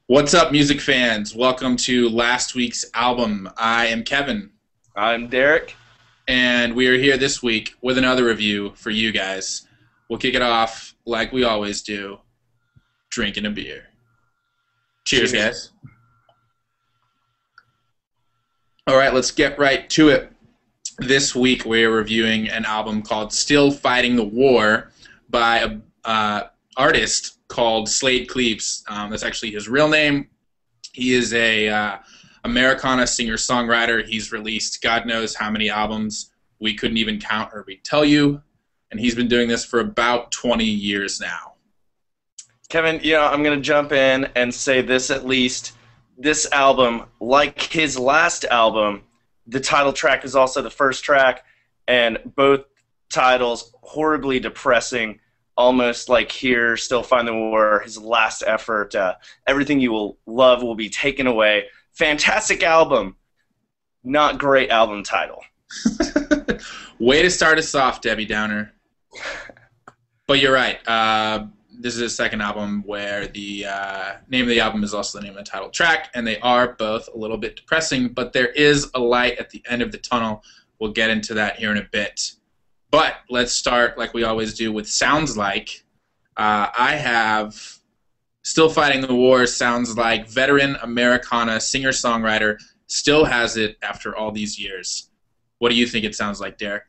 What's up, music fans? Welcome to last week's album. I am Kevin, I'm Derek. and we are here this week with another review for you guys. We'll kick it off like we always do, drinking a beer. Cheers, Cheers. guys. All right, let's get right to it. This week we're reviewing an album called Still Fighting the War by a artist called Slaid Cleaves. That's actually his real name. He is a Americana singer-songwriter. He's released God knows how many albums. We couldn't even count or we tell you. And he's been doing this for about 20 years now. Kevin, I'm going to jump in and say this at least. This album, like his last album, the title track is also the first track, and both titles horribly depressing, almost like here, Still Find the War, his last effort. Everything you will love will be taken away. Fantastic album, not great album title. Way to start us off, Debbie Downer. But you're right. This is his second album where the name of the album is also the name of the title track, and they are both a little bit depressing, but there is a light at the end of the tunnel. We'll get into that here in a bit. But let's start, like we always do, with Sounds Like. I have Still Fighting the War. Sounds like veteran Americana singer-songwriter still has it after all these years. What do you think it sounds like, Derek?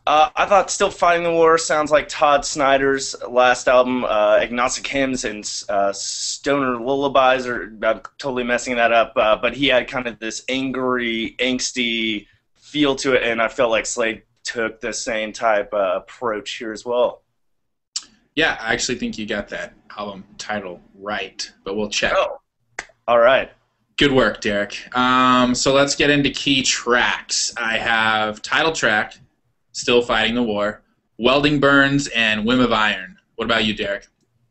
I thought Still Fighting the War sounds like Todd Snider's last album, Agnostic Hymns and Stoner Lullabies, or I'm totally messing that up, but he had kind of this angry, angsty feel to it, and I felt like Slade took the same type approach here as well. Yeah, I actually think you got that album title right, but we'll check. Oh, all right. Good work, Derek. So let's get into key tracks. I have title track, Still Fighting the War, Welding Burns, and Whim of Iron. What about you, Derek?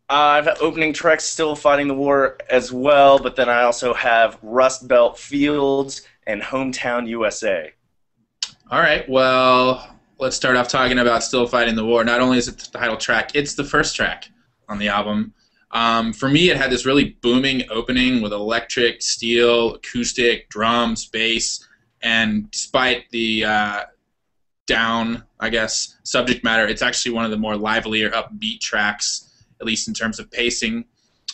I've had opening tracks Still Fighting the War as well, but then I also have Rust Belt Fields and Hometown USA. All right, well, let's start off talking about Still Fighting the War. Not only is it the title track, it's the first track on the album. For me, it had this really booming opening with electric, steel, acoustic, drums, bass, and despite the down, I guess, subject matter, it's actually one of the more livelier, upbeat tracks, at least in terms of pacing.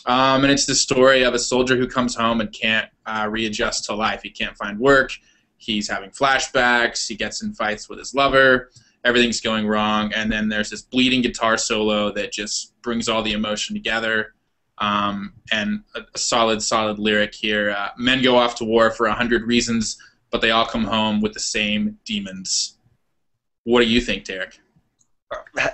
And it's the story of a soldier who comes home and can't readjust to life. He can't find work. He's having flashbacks. He gets in fights with his lover. Everything's going wrong. And then there's this bleeding guitar solo that just brings all the emotion together. And a solid lyric here. Men go off to war for 100 reasons, but they all come home with the same demons. What do you think, Derek?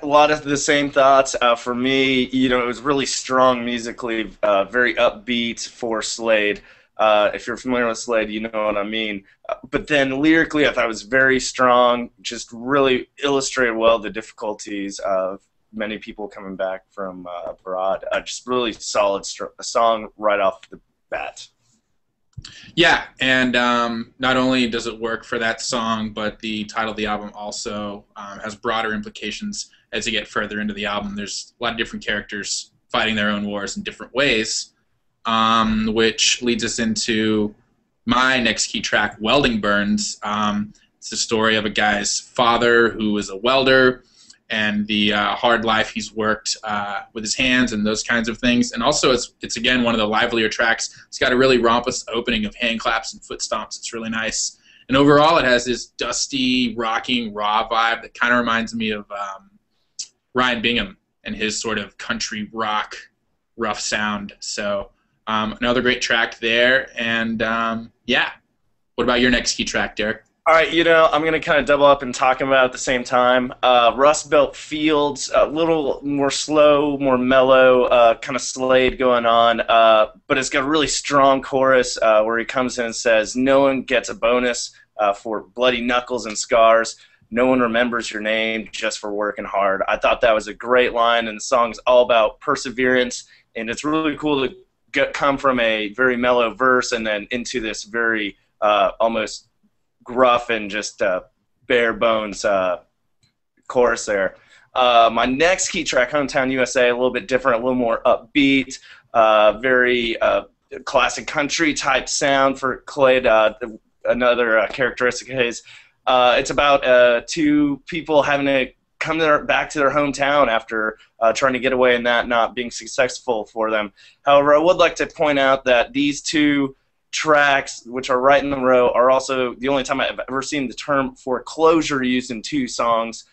A lot of the same thoughts. For me, it was really strong musically, very upbeat for Slade. If you're familiar with Slade, you know what I mean. But then lyrically, I thought it was very strong, just really illustrated well the difficulties of many people coming back from abroad. Just really solid song right off the bat. Yeah, and not only does it work for that song, but the title of the album also has broader implications as you get further into the album. There's a lot of different characters fighting their own wars in different ways, which leads us into my next key track, Welding Burns. It's the story of a guy's father who is a welder and the hard life he's worked with his hands and those kinds of things. And also it's again, one of the livelier tracks. It's got a really raucous opening of hand claps and foot stomps. It's really nice. And overall, it has this dusty, rocking, raw vibe that kind of reminds me of Ryan Bingham and his sort of country rock, rough sound. So another great track there. And yeah, what about your next key track, Derek? All right, I'm going to kind of double up and talk about it at the same time. Rust Belt Fields, a little more slow, more mellow, kind of Slade going on, but it's got a really strong chorus where he comes in and says, "No one gets a bonus for bloody knuckles and scars. No one remembers your name just for working hard." I thought that was a great line, and the song's all about perseverance, and it's really cool to come from a very mellow verse and then into this very almost gruff and just bare bones chorus there. My next key track, Hometown USA, a little bit different, a little more upbeat, very classic country type sound for Clay. Another characteristic of his. It's about two people having to come back to their hometown after trying to get away and that not being successful for them. However, I would like to point out that these two tracks, which are right in the row, are also the only time I've ever seen the term foreclosure used in two songs.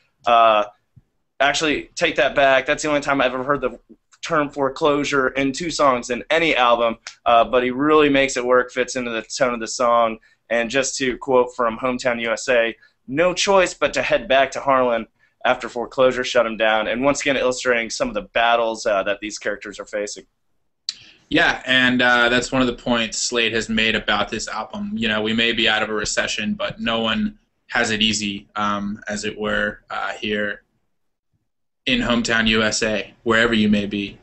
Actually, take that back. That's the only time I've ever heard the term foreclosure in two songs in any album, but he really makes it work, fits into the tone of the song. And just to quote from Hometown USA, no choice but to head back to Harlan after foreclosure shut him down. And once again, illustrating some of the battles that these characters are facing. Yeah, and that's one of the points Slaid has made about this album. You know, we may be out of a recession, but no one has it easy, as it were, here in Hometown USA, wherever you may be.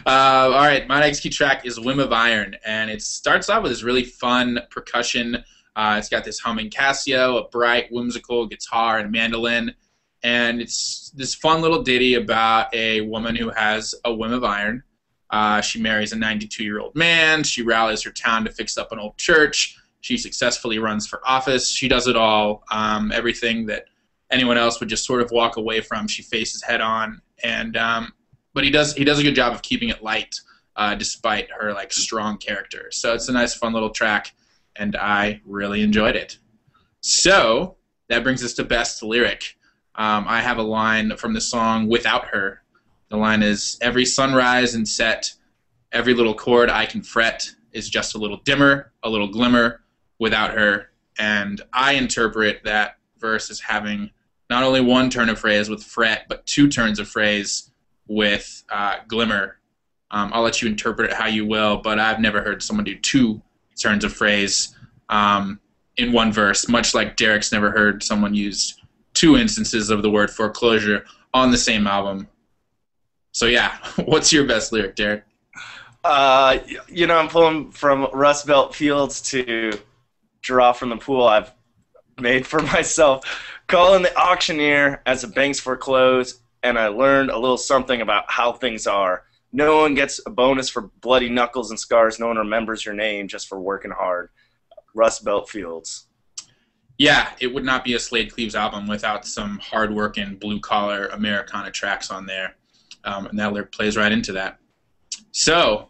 All right, my next key track is Whim of Iron, and it starts off with this really fun percussion. It's got this humming Casio, a bright, whimsical guitar and mandolin, and it's this fun little ditty about a woman who has a whim of iron. She marries a 92-year-old man. She rallies her town to fix up an old church. She successfully runs for office. She does it all. Everything that anyone else would just sort of walk away from, she faces head on. And but he does a good job of keeping it light, despite her like strong character. So it's a nice, fun little track, and I really enjoyed it. So that brings us to best lyric. I have a line from the song "Without Her." The line is, "Every sunrise and set, every little chord I can fret is just a little dimmer, a little glimmer without her." And I interpret that verse as having not only one turn of phrase with fret, but two turns of phrase with glimmer. I'll let you interpret it how you will, but I've never heard someone do two turns of phrase in one verse, much like Derek's never heard someone use two instances of the word foreclosure on the same album. So yeah, what's your best lyric, Derek? You know, I'm pulling from Rust Belt Fields to draw from the pool I've made for myself. Calling the auctioneer as the banks foreclose, and I learned a little something about how things are. No one gets a bonus for bloody knuckles and scars. No one remembers your name just for working hard. Rust Belt Fields. Yeah, it would not be a Slaid Cleaves album without some hard-working, blue-collar Americana tracks on there. And that lyric plays right into that. So,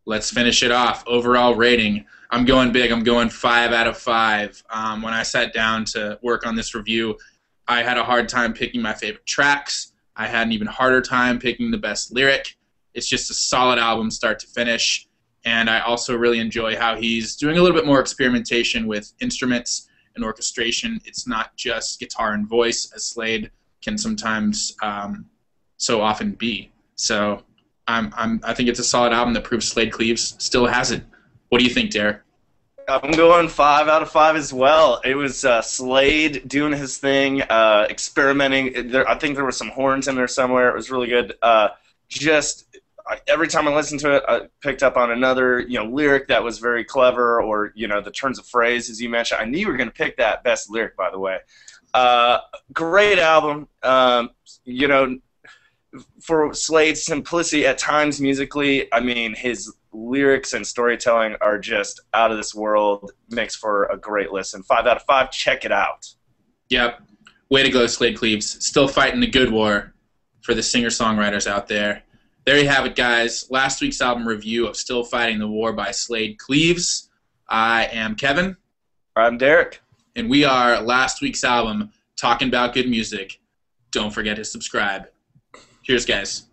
let's finish it off. Overall rating, I'm going big. I'm going 5 out of 5. When I sat down to work on this review, I had a hard time picking my favorite tracks. I had an even harder time picking the best lyric. It's just a solid album start to finish. And I also really enjoy how he's doing a little bit more experimentation with instruments and orchestration. It's not just guitar and voice, as Slaid can sometimes so often be. So I think it's a solid album that proves Slaid Cleaves still has it. What do you think, Derek? I'm going 5 out of 5 as well. It was Slaid doing his thing, experimenting. I think there were some horns in there somewhere. It was really good. Every time I listened to it, I picked up on another lyric that was very clever, or the turns of phrase, as you mentioned. I knew you were going to pick that best lyric, by the way. Great album. For Slaid's simplicity at times musically, I mean, his lyrics and storytelling are just out of this world. Makes for a great listen. 5 out of 5. Check it out. Yep. Way to go, Slaid Cleaves. Still fighting the good war for the singer-songwriters out there. There you have it, guys. Last week's album review of Still Fighting the War by Slaid Cleaves. I am Kevin. I'm Derek. And we are last week's album, talking about good music. Don't forget to subscribe. Cheers, guys.